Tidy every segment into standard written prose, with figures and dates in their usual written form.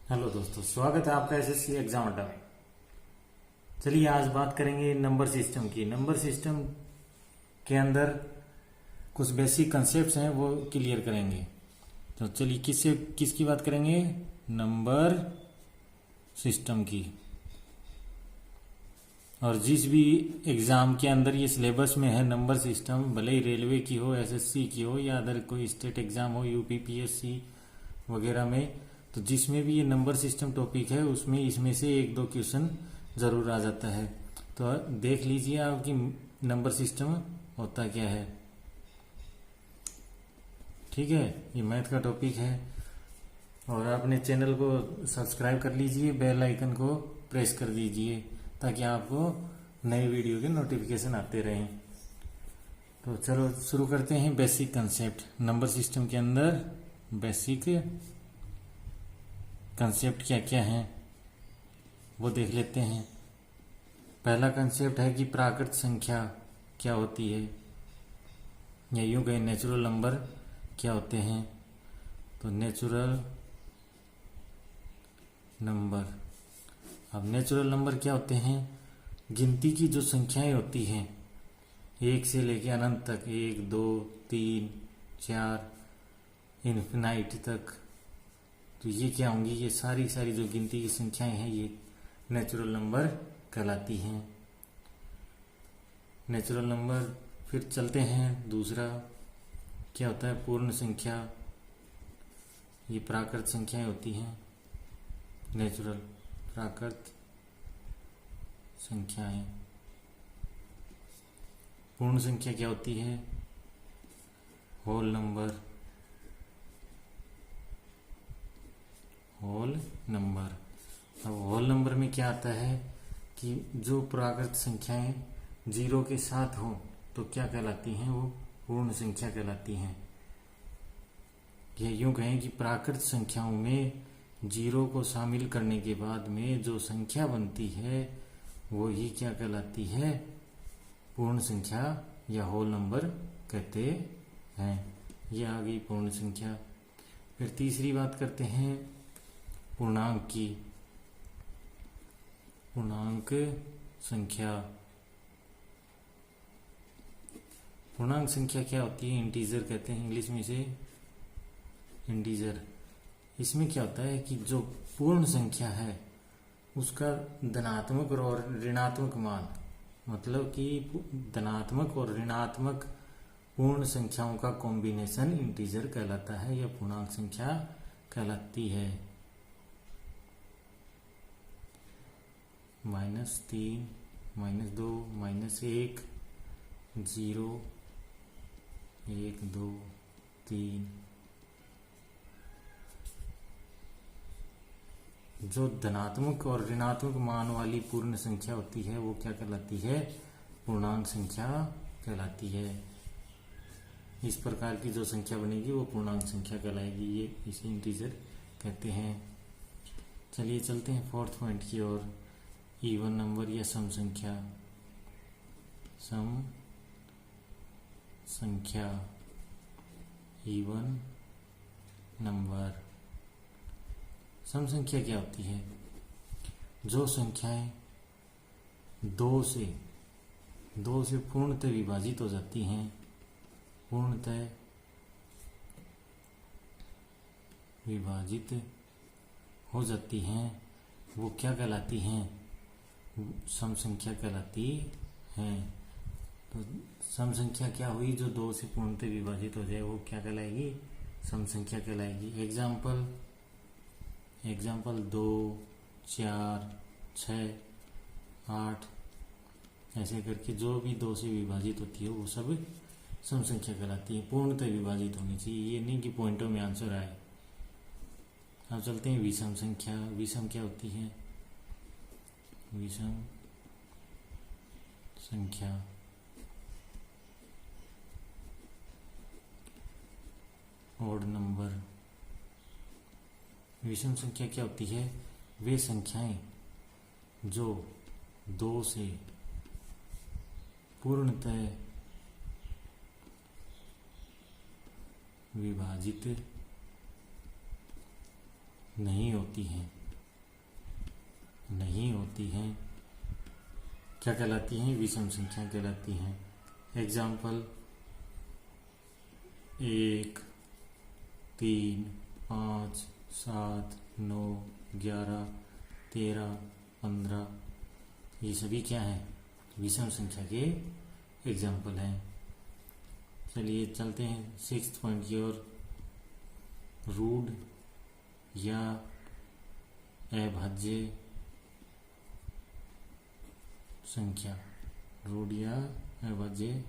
Hello दोस्तों, स्वागत है आपका एसएससी एग्जाम अड्डा में। चलिए आज बात करेंगे नंबर सिस्टम की। नंबर सिस्टम के अंदर कुछ बेसिक कंसेप्ट्स हैं वो क्लियर करेंगे। तो चलिए किसकी बात करेंगे? नंबर सिस्टम की। और जिस भी एग्जाम के अंदर ये सिलेबस में है नंबर सिस्टम, भले ही रेलवे की हो, एसएससी की हो या अदर कोई स्टेट एग्जाम हो, यूपीपीएससी वगैरह में, तो जिसमें भी ये नंबर सिस्टम टॉपिक है उसमें इसमें से एक दो क्वेश्चन जरूर आ जाता है। तो देख लीजिए आपकी नंबर सिस्टम होता क्या है। ठीक है, ये मैथ का टॉपिक है। और अपने चैनल को सब्सक्राइब कर लीजिए, बेल आइकन को प्रेस कर दीजिए ताकि आपको नए वीडियो के नोटिफिकेशन आते रहें। तो चलो शुरू करते हैं। बेसिक कंसेप्ट नंबर सिस्टम के अंदर बेसिक कंसेप्ट क्या क्या हैं वो देख लेते हैं। पहला कंसेप्ट है कि प्राकृत संख्या क्या होती है, या यूं कहें नेचुरल नंबर क्या होते हैं। तो नेचुरल नंबर, अब नेचुरल नंबर क्या होते हैं? गिनती की जो संख्याएं होती हैं एक से लेके अनंत तक, 1 2 3 4 इन्फिनाइट तक, तो ये क्या होंगी? ये सारी जो गिनती की संख्याएं हैं ये नेचुरल नंबर कहलाती हैं। Natural number. फिर चलते हैं दूसरा क्या होता है? पूर्ण संख्या। ये प्राकृत संख्याएं होती हैं, नेचुरल प्राकृत संख्याएं। पूर्ण संख्या क्या होती है? Whole number. Whole number. अब होल नंबर में क्या आता है कि जो प्राकृत संख्याएं जीरो के साथ हो तो क्या कहलाती हैं? वो पूर्ण संख्या कहलाती हैं। यह यूं कहें कि प्राकृत संख्याओं में जीरो को शामिल करने के बाद में जो संख्या बनती है वो ही क्या कहलाती है? पूर्ण संख्या या होल नंबर कहते हैं। यह आ गई पूर्ण संख्या। फिर तीसरी बात करते हैं पूर्णांक की। पूर्णांक संख्या। पूर्णांक संख्या क्या होती है? इंटीजर कहते हैं इंग्लिश में इसे, इंटीजर। इसमें क्या होता है कि जो पूर्ण संख्या है उसका धनात्मक और ऋणात्मक मान, मतलब कि धनात्मक और ऋणात्मक पूर्ण संख्याओं का कॉम्बिनेशन इंटीजर कहलाता है या पूर्णांक संख्या कहलाती है। -3 -2 -1 0 1 2 3। जो धनात्मक और ऋणात्मक मान वाली पूर्ण संख्या होती है वो क्या कहलाती है? पूर्णांक संख्या कहलाती है। इस प्रकार की जो संख्या बनेगी वो पूर्णांक संख्या कहलाएगी। ये इसे इंटीजर कहते हैं। चलिए चलते हैं फोर्थ पॉइंट की ओर। इवन नंबर या सम संख्या। सम संख्या, इवन नंबर। सम संख्या क्या होती है? जो संख्याएं दो से पूर्णतः विभाजित हो जाती हैं, पूर्णतः विभाजित हो जाती हैं, वो क्या कहलाती हैं? सम संख्या कहलाती हैं। तो सम संख्या क्या हुई? जो दो से पूर्णतः विभाजित हो जाए वो क्या कहलाएगी? सम संख्या कहलाएगी। एग्जाम्पल 2 4 6 8 ऐसे करके जो भी दो से विभाजित होती है वो सब सम संख्या कहलाती है। पूर्णतः विभाजित होनी चाहिए, ये नहीं कि पॉइंटों में आंसर आए। अब चलते हैं विषम संख्या। विषम क्या होती है? विषम संख्या, ऑड नंबर। विषम संख्या क्या होती है? वे संख्याएं जो दो से पूर्णतः विभाजित नहीं होती हैं। नहीं होती हैं क्या कहलाती हैं? विषम संख्या कहलाती हैं। एग्जाम्पल 1, 3, 5, 7, 9, 11, 13, 15 ये सभी क्या है? विषम संख्या के एग्जाम्पल हैं। चलिए चलते हैं 6th पॉइंट की ओर। रूढ़ या अभाज्य संख्या। रूढ़ या अभाज्य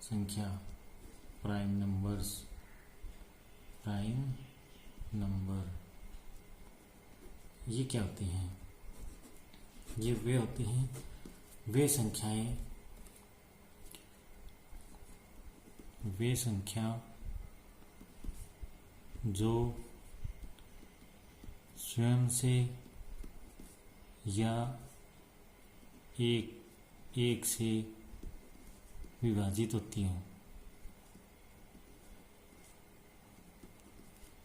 संख्या, प्राइम नंबर्स। प्राइम नंबर ये क्या होती हैं? ये वे होती हैं, वे संख्याएं, वे संख्या जो स्वयं से या एक से विभाजित होती हों,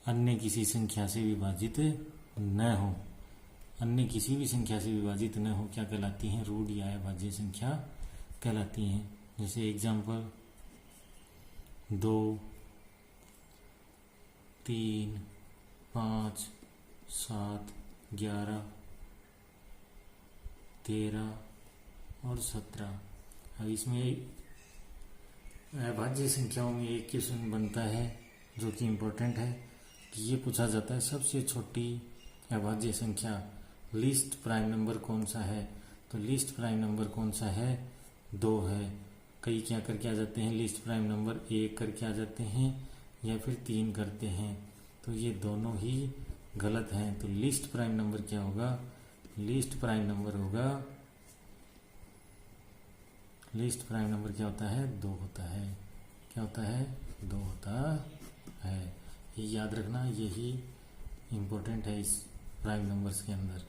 अन्य किसी संख्या से विभाजित न हो, अन्य किसी भी संख्या से विभाजित न हो, क्या कहलाती हैं? रूढ़ या अभाज्य संख्या कहलाती हैं। जैसे एग्जाम्पल 2, 3, 5, 7, 11, 13 और 17। अब इसमें अभाज्य संख्याओं में एक क्वेश्चन बनता है जो कि इम्पोर्टेंट है कि ये पूछा जाता है सबसे छोटी अभाज्य संख्या लीस्ट प्राइम नंबर कौन सा है? तो लीस्ट प्राइम नंबर कौन सा है? 2 है। कई क्या करके आ जाते हैं? लीस्ट प्राइम नंबर 1 करके आ जाते हैं या फिर 3 करते हैं, तो ये दोनों ही गलत हैं। तो लीस्ट प्राइम नंबर क्या होगा? लीस्ट प्राइम नंबर होगा, लीस्ट प्राइम नंबर क्या होता है? 2 होता है। क्या होता है? 2 होता है। ये याद रखना, यही इम्पोर्टेंट है इस प्राइम नंबर्स के अंदर।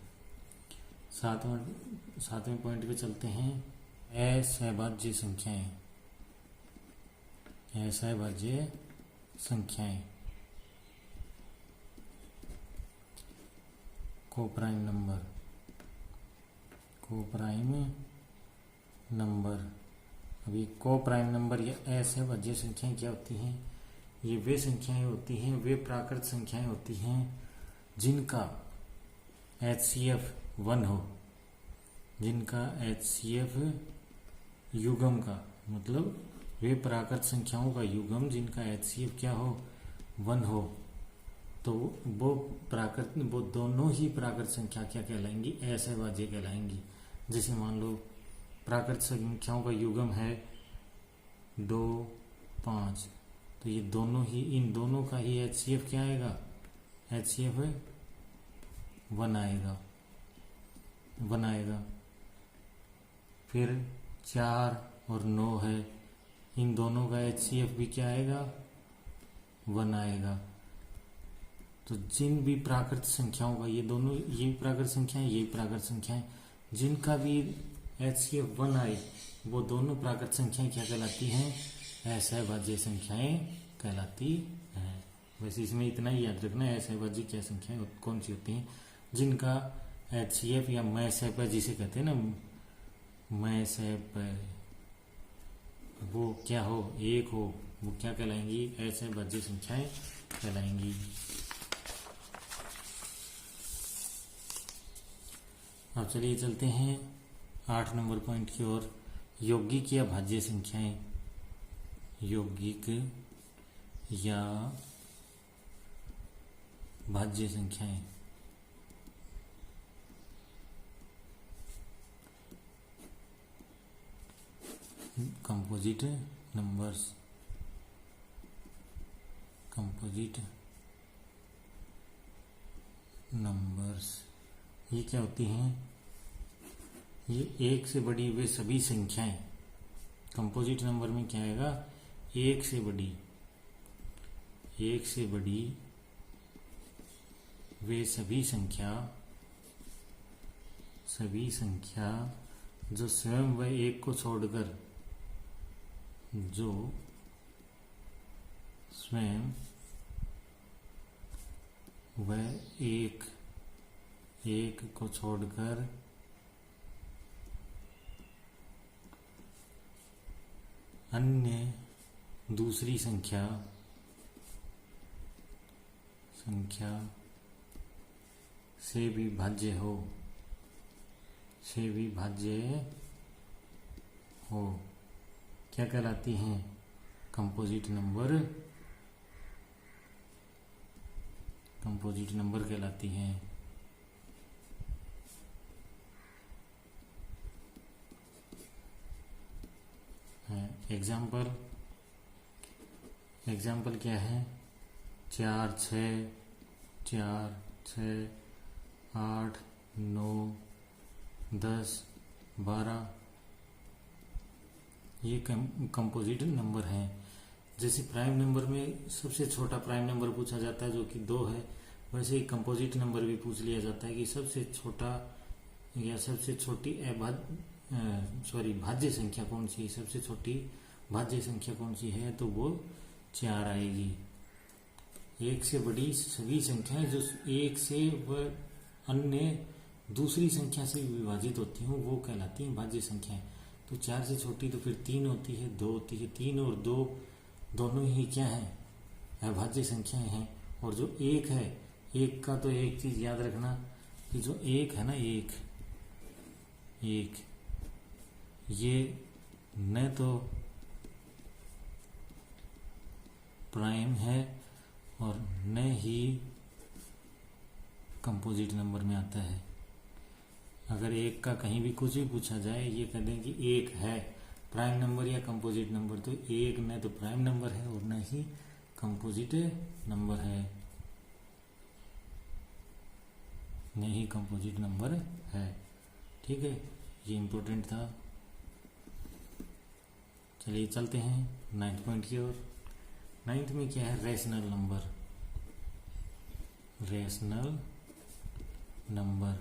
सातवें पॉइंट पे चलते हैं। असहभाज्य संख्याएं। असहभाज्य संख्याएं, कोप्राइम नंबर। Coprime number. अभी कोप्राइम नंबर या असहभाज्य संख्याएं क्या होती हैं? ये वे संख्याएं होती हैं, वे प्राकृत संख्याएं होती हैं जिनका HCF 1 हो, जिनका HCF युग्म का मतलब वे प्राकृत संख्याओं का युग्म जिनका HCF क्या हो? 1 हो, तो वो दोनों ही प्राकृत संख्या क्या कहलाएंगी? असहभाज्य कहलाएंगी। जैसे मान लो प्राकृत संख्याओं का युग्म है 2, 5, तो ये दोनों ही, इन दोनों का ही HCF क्या आएगा? HCF 1 आएगा, 1 आएगा। फिर 4 और 9 है, इन दोनों का HCF भी क्या आएगा? 1 आएगा। तो जिन भी प्राकृत संख्याओं का, ये दोनों, ये प्राकृत संख्याएं, ये प्राकृत संख्याएं, जिनका भी HCF 1 आए, वो दोनों प्राकृत संख्याएं क्या कहलाती हैं? असहभाज्य संख्याएं कहलाती हैं। वैसे इसमें इतना ही याद रखना है, असहभाज्य क्या संख्याएं कौन सी होती हैं? जिनका HCF या मैसहप जिसे कहते हैं ना, मैसहप, वो क्या हो? 1 हो, वो क्या कहलाएंगी? असहभाज्य संख्याएं कहलाएंगी। अब चलिए चलते हैं 8 नंबर पॉइंट की ओर। यौगिक या भाज्य संख्याएं। यौगिक या भाज्य संख्याएं। Composite numbers. कंपोजिट नंबर्स ये क्या होती हैं? ये 1 से बड़ी वे सभी संख्याएं। कंपोजिट नंबर में क्या आएगा? 1 से बड़ी, 1 से बड़ी वे सभी संख्या जो स्वयं व 1 को छोड़कर, जो स्वयं व 1 एक को छोड़कर अन्य दूसरी संख्या से विभाज्य हो क्या कहलाती हैं? कंपोजिट नंबर कहलाती हैं। एग्जाम्पल क्या है? 4, 6, 8, 9, 10, 12 ये कंपोजिट नंबर हैं। जैसे प्राइम नंबर में सबसे छोटा प्राइम नंबर पूछा जाता है जो कि 2 है, वैसे ही कंपोजिट नंबर भी पूछ लिया जाता है कि सबसे छोटा या सबसे छोटी भाज्य संख्या कौन सी है, सबसे छोटी भाज्य संख्या कौन सी है, तो वो 4 आएगी। एक से बड़ी सभी संख्याएं जो एक से व अन्य दूसरी संख्या से विभाजित होती हैं वो कहलाती हैं भाज्य संख्याएं। तो 4 से छोटी तो फिर 3 होती है, 2 होती है। 3 और 2 दोनों ही क्या है? अभाज्य संख्याएं हैं। और जो 1 है, 1 का तो एक चीज याद रखना कि जो 1 है ना, एक ये न तो प्राइम है और न ही कंपोजिट नंबर में आता है। अगर 1 का कहीं भी कुछ भी पूछा जाए, ये कह दें कि 1 है प्राइम नंबर या कंपोजिट नंबर, तो 1 न तो प्राइम नंबर है और न ही कंपोजिट नंबर है, ठीक है। ये इम्पोर्टेंट था। चलिए चलते हैं 9th पॉइंट की ओर। 9th में क्या है? रैशनल नंबर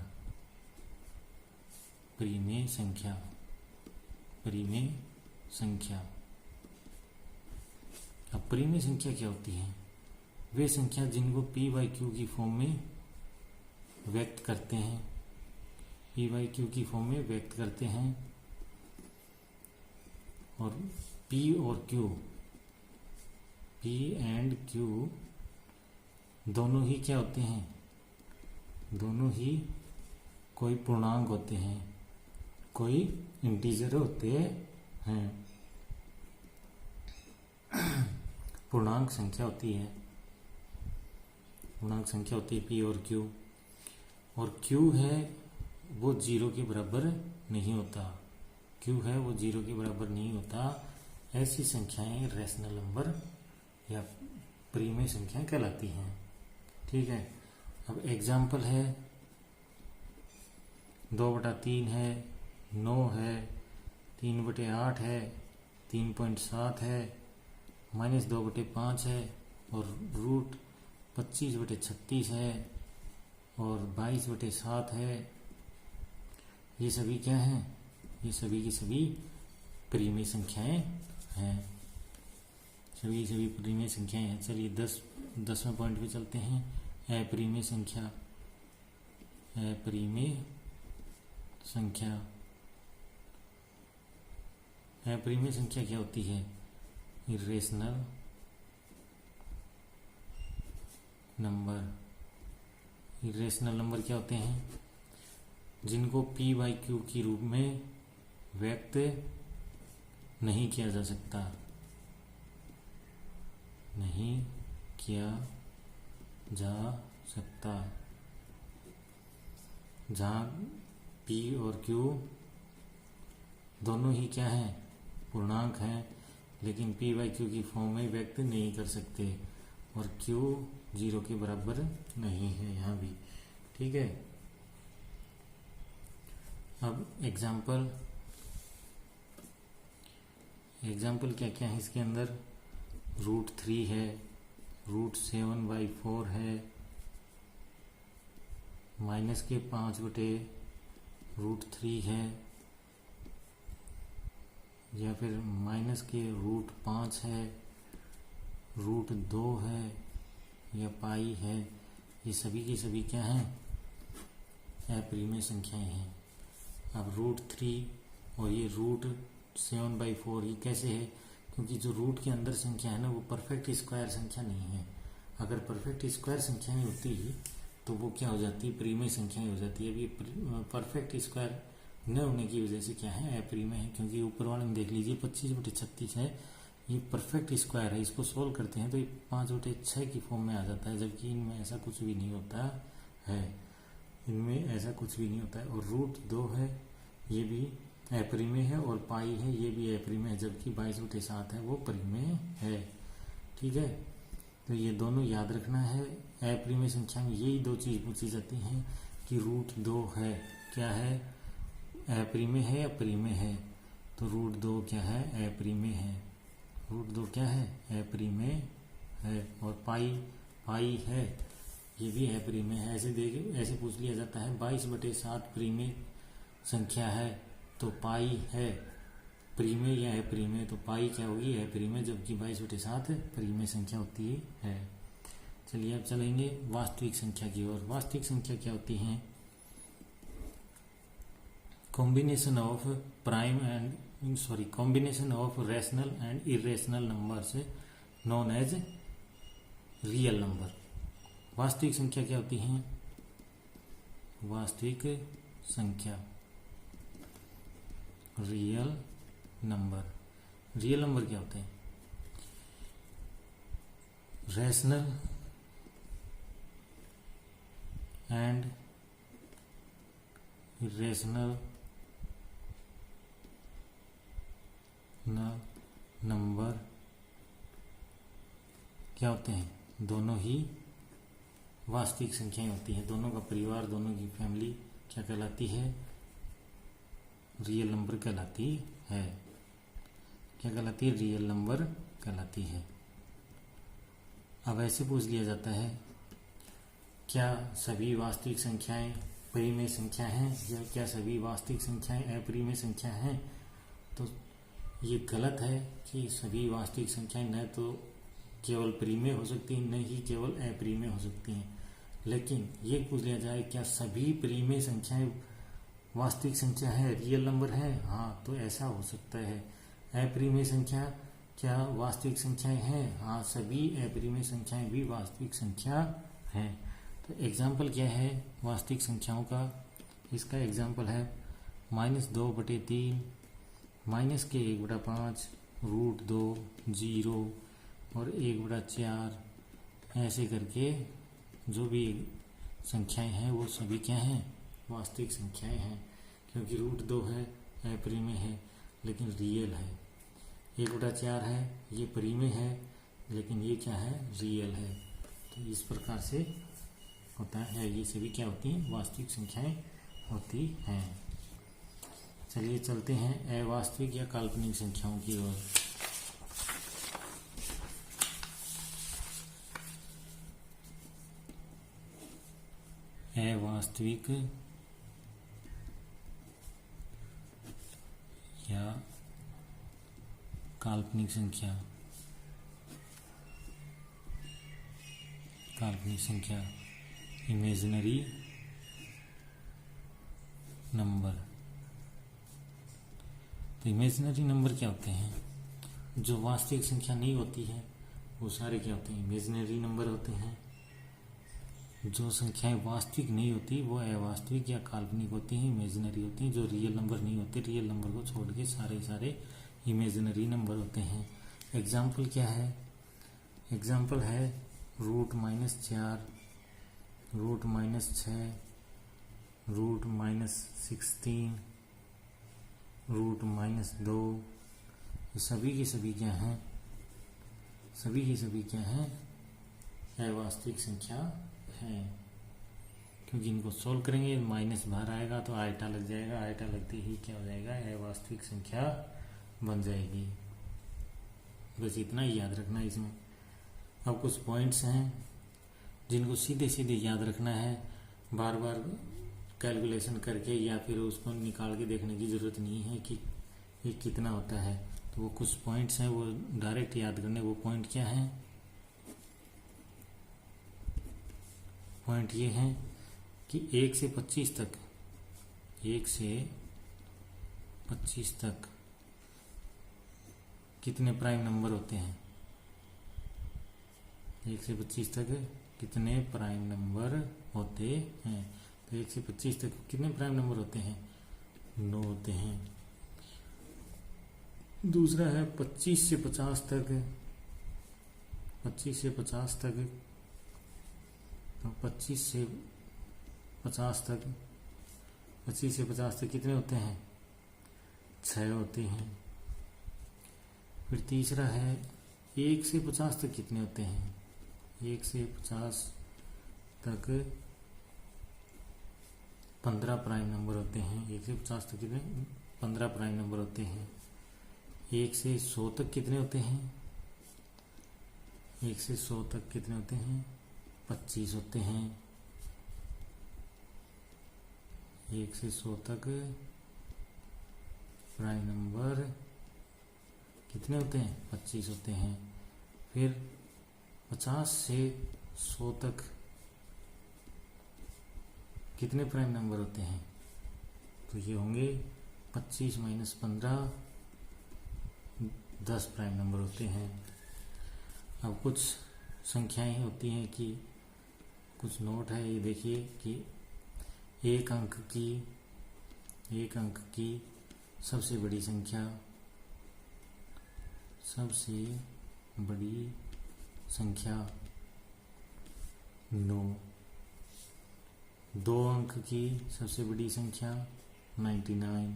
परिमेय संख्या। अब परिमेय संख्या क्या होती है? वे संख्या जिनको p/q की फॉर्म में व्यक्त करते हैं, p/q की फॉर्म में व्यक्त करते हैं। और p और q, p एंड q दोनों ही क्या होते हैं? दोनों ही कोई पूर्णांक होते हैं, कोई इंटीजर होते हैं, पूर्णांक संख्या होती है p और q। और q है वो 0 के बराबर नहीं होता। ऐसी संख्याएं रैशनल नंबर या परिमेय संख्याएं कहलाती हैं, ठीक है। अब एग्जाम्पल है 2/3 है, 9 है, 3/8 है, 3.7 है, -2/5 है और रूट 25/36 है और 22/7 है। ये सभी क्या हैं? ये सभी की सभी परिमेय संख्याएं हैं, सभी परिमेय संख्याएं हैं। चलिए 10वें पॉइंट पे चलते हैं। अपरिमेय संख्या क्या होती है? इरेशनल नंबर क्या होते हैं? जिनको p/q के रूप में व्यक्त नहीं किया जा सकता, जहाँ p और q दोनों ही क्या हैं? पूर्णांक हैं, लेकिन p/q की फॉर्म में व्यक्त नहीं कर सकते और q 0 के बराबर नहीं है यहाँ भी, ठीक है। अब एग्जाम्पल क्या क्या है इसके अंदर? √3 है, √7/4 है, -5/√3 है, या फिर -√5 है, √2 है या पाई है। ये सभी के सभी क्या हैं? अप्रीमेय संख्याएं हैं। अब √3 और ये √7/4 ये कैसे है? क्योंकि जो रूट के अंदर संख्या है ना वो परफेक्ट स्क्वायर संख्या नहीं है। अगर परफेक्ट स्क्वायर संख्याएं होती तो वो क्या हो जाती? प्रीमेय संख्याएं हो जाती है। अब ये परफेक्ट स्क्वायर न होने की वजह से क्या है? अप्रीमेय है। क्योंकि ऊपर वाले में देख लीजिए 25/36 है, ये परफेक्ट स्क्वायर है। इसको सोल्व करते हैं तो ये 5/6 की फॉर्म में आ जाता है, जबकि इनमें ऐसा कुछ भी नहीं होता है। इनमें ऐसा कुछ भी नहीं होता है। और √2 है, ये भी अप्रीमेय है, और पाई है ये भी अप्रीमेय है, जबकि 22/7 है वो परिमेय है। ठीक है, तो ये दोनों याद रखना है। अप्रीमेय संख्या में यही दो चीज पूछी जाती हैं कि √2 है क्या है? अप्रीमेय है या परिमेय है? तो √2 क्या है? अप्रीमेय है। √2 क्या है? अप्रीमेय है। और पाई है, ये भी अप्रीमेय है। ऐसे पूछ लिया जाता है 22/7 परिमेय संख्या है तो पाई है परिमेय या अप्रीमेय? तो पाई क्या होगी? अप्रीमेय, जबकि 22/7 परिमेय संख्या होती है। चलिए अब चलेंगे वास्तविक संख्या की ओर। वास्तविक संख्या क्या होती है? Combination of combination of rational and irrational numbers known as real number. वास्तविक संख्या क्या होती है? वास्तविक संख्या रियल नंबर। रियल नंबर क्या होते हैं? रैशनल एंड इरेशनल नंबर क्या होते हैं? दोनों ही वास्तविक संख्याएं होती हैं। दोनों का परिवार, दोनों की फैमिली क्या कहलाती है? रियल नंबर कहलाती है। क्या कहलाती है? रियल नंबर कहलाती है। अब ऐसे पूछ लिया जाता है क्या सभी वास्तविक संख्याएं परिमेय संख्या हैं या क्या सभी वास्तविक संख्याएं अपरिमेय संख्या हैं? तो ये गलत है कि सभी वास्तविक संख्याएं न तो केवल परिमेय हो सकती हैं, न ही केवल अपरिमेय हो सकती हैं। लेकिन ये पूछ लिया जाए क्या सभी परिमेय संख्याएं वास्तविक संख्या है, रियल नंबर है? हाँ, तो ऐसा हो सकता है। अपरिमेय संख्या क्या वास्तविक संख्याएं हैं? हाँ, सभी अपरिमेय संख्याएं भी वास्तविक संख्या हैं। तो एग्जाम्पल क्या है वास्तविक संख्याओं का? इसका एग्जाम्पल है -2/3, -1/5, √2, 0 और 1/4। ऐसे करके जो भी संख्याएं हैं वो सभी क्या हैं? वास्तविक संख्याएं हैं। क्योंकि √2 है अपरिमेय है लेकिन रियल है। 1/4 है ये परिमेय है लेकिन ये क्या है? रियल है। तो इस प्रकार से होता है। ये सभी क्या होती हैं? वास्तविक संख्याएं होती हैं। चलिए चलते हैं अवास्तविक या काल्पनिक संख्याओं की ओर। अवास्तविक या काल्पनिक संख्या। काल्पनिक संख्या इमेजिनरी नंबर। तो इमेजिनरी नंबर क्या होते हैं? जो वास्तविक संख्या नहीं होती है वो सारे क्या होते हैं? इमेजिनरी नंबर होते हैं। जो संख्याएं वास्तविक नहीं होती वो अवास्तविक या काल्पनिक होती हैं, इमेजिनरी होती हैं। जो रियल नंबर नहीं होते, रियल नंबर को छोड़ के सारे इमेजिनरी नंबर होते हैं। एग्जाम्पल क्या है? एग्जाम्पल है √-4, √-6, √-16, √-2। ये सभी की सभी क्या हैं? सभी की सभी क्या हैं? अवास्तविक संख्या है। क्योंकि इनको सोल्व करेंगे माइनस बाहर आएगा तो आयटा लग जाएगा, आयटा लगते ही क्या हो जाएगा? अवास्तविक संख्या बन जाएगी। बस इतना ही याद रखना है इसमें। अब कुछ पॉइंट्स हैं जिनको सीधे सीधे याद रखना है, बार बार कैलकुलेशन करके या फिर उसको निकाल के देखने की ज़रूरत नहीं है कि ये कितना होता है। तो वो कुछ पॉइंट्स हैं वो डायरेक्ट याद करने। वो पॉइंट क्या हैं? पॉइंट ये हैं कि 1 से 25 तक, 1 से 25 तक कितने प्राइम नंबर होते हैं। 1 से 25 तक कितने प्राइम नंबर होते हैं। तो 1 से 25 तक कितने प्राइम नंबर होते हैं, 9 होते हैं। दूसरा है 25 से 50 तक, 25 से 50 तक, तो 25 से 50 तक, 25 से 50 तक कितने होते हैं, 6 होते हैं। फिर तीसरा है 1 से 50 तक कितने होते हैं, 1 से 50 तक 15 प्राइम नंबर होते हैं। 1 से 50 तक कितने, 15 प्राइम नंबर होते हैं। 1 से 100 तक कितने होते हैं, 1 से 100 तक कितने होते हैं, 25 होते हैं। 1 से 100 तक प्राइम नंबर कितने होते हैं, 25 होते हैं। फिर 50 से 100 तक कितने प्राइम नंबर होते हैं, तो ये होंगे 25 माइनस 15, 10 प्राइम नंबर होते हैं। अब कुछ संख्याएं होती हैं कि कुछ नोट है, ये देखिए कि एक अंक की सबसे बड़ी संख्या, सबसे बड़ी संख्या 9। 2 अंक की सबसे बड़ी संख्या 99।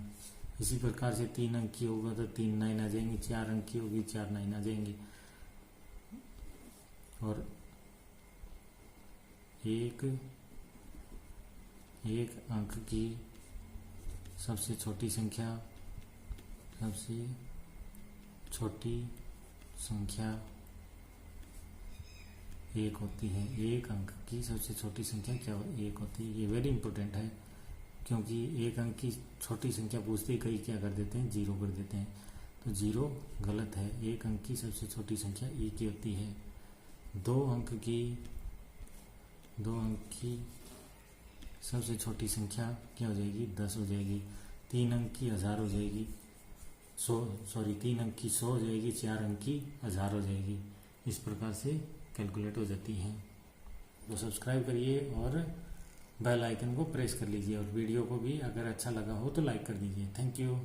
इसी प्रकार से 3 अंक की होगा तो 3 9 आ जाएंगे, 4 अंक की होगी 4 9 आ जाएंगे। और एक अंक की सबसे छोटी संख्या, सबसे छोटी संख्या 1 होती है। एक अंक की सबसे छोटी संख्या क्या 1 होती है। ये वेरी इंपॉर्टेंट है, क्योंकि एक अंक की छोटी संख्या पूछते ही कई क्या कर देते हैं, 0 कर देते हैं, तो 0 गलत है। एक अंक की सबसे छोटी संख्या 1 ही होती है। 2 अंक की सबसे छोटी संख्या क्या हो जाएगी, 10 हो जाएगी। 3 अंक की 1000 हो जाएगी, 3 अंक की 100 हो जाएगी, 4 अंक की 1000 हो जाएगी। इस प्रकार से कैलकुलेट हो जाती हैं। तो सब्सक्राइब करिए और बेल आइकन को प्रेस कर लीजिए, और वीडियो को भी अगर अच्छा लगा हो तो लाइक कर दीजिए। Thank you.